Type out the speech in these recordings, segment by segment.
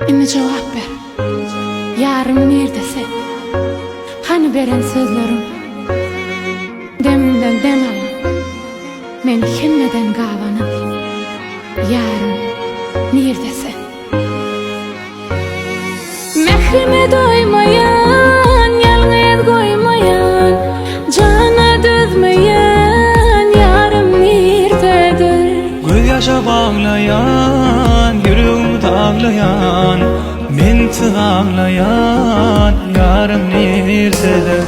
Indi cevap ver. Yarım neredesin? Hani beren sözlerim? Demimden dem alan, meni hemmeden gavanın. Yarım neredesin? Mehrime doymayan, yalnız koymayan, cana düzmeyen, yarım nerededir? Göz yaşa bağlayan, yüreğimi dağlayan, men ağlayan, yarım nerededir?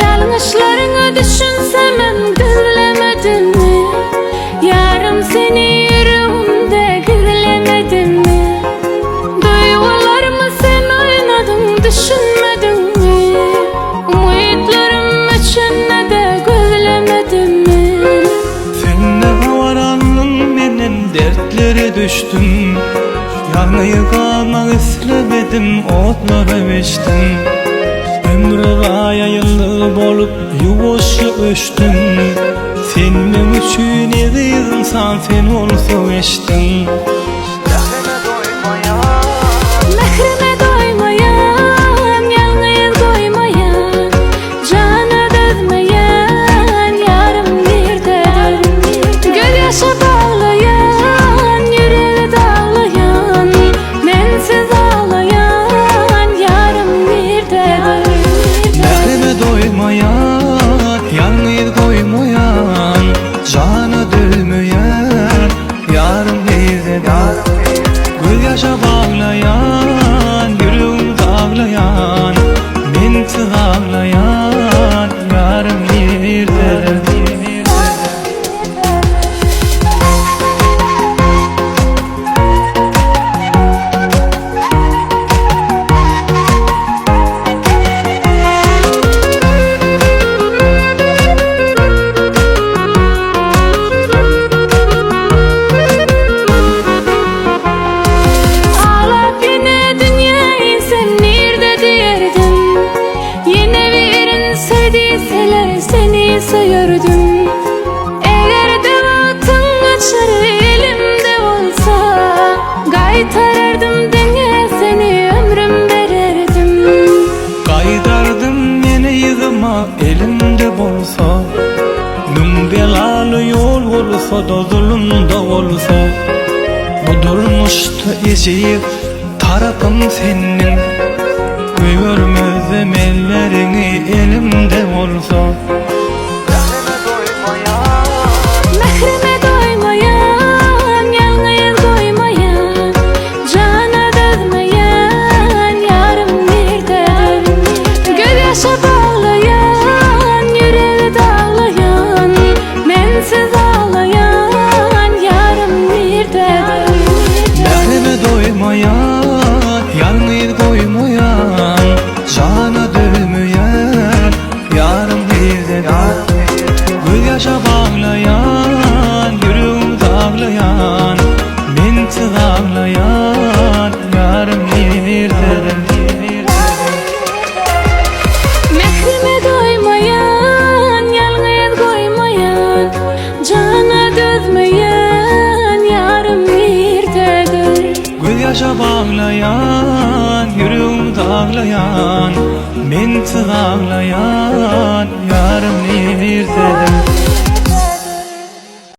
Yanlışlarını düşünsem ben gürlemedim mi? Yarım seni yüreğimde gürlemedim mi? Duygularımı sen oynadın, düşünmedin mi? Umutlarım içinde de gözlemedin mi? Seninle varanın benim dertlere düştüm. Yanayı kalmak istemedim, otlara biçtim. Ömrü gaya yıllık olup yuvuşu öçtüm. Senin üçün edi insan sen olsa eştin. Mehrime doymayan, yalnız koymayan, cana düzmeyen, yarım nerededir? Göz yaşa bağlayan, yüreği dağlayan, mensiz ağlayan, yarım nerededir? Mehrime doymayan, yalnız koymayan, cana dölmeyen, yarım nerededir? Göz yaşa bağlayan, yüreğimi dağlayan, men ağlayan, yarım nerededir? Ağlap yine dünyayı sen nerede diyerdin? Yine birin sevdiyseler seni sayardım. Eğer de vaktin geçer elimde olsa, kaytarırdım denge seni ömrüm verirdim. Kaydardım yine yığıma elimde bolsa. Nüm belalı yol olsa da zulüm da olsa. Bu durmuşta eşiği tarafım senin. Görmezdim ellerini elimde olsa. Mehrime doymayan, yalnız koymayan, cana düzmeyen, yarım nerededir? Göz yaşa bağlayan, yüreği dağlayan, mensiz ağlayan, yarım nerededir? Mehrime doymayan, yalnız koymayan, cana dölmeyen, yarım nerededir? Göz yaşa bağlayan, yüreğimi dağlayan, men ağlayan, yarım nerededir? Mehrime doymayan, yalnız koymayan, cana düzmeyen, yarım nerededir? Göz yaşa bağlayan, yüreğimi dağlayan, men ağlayan,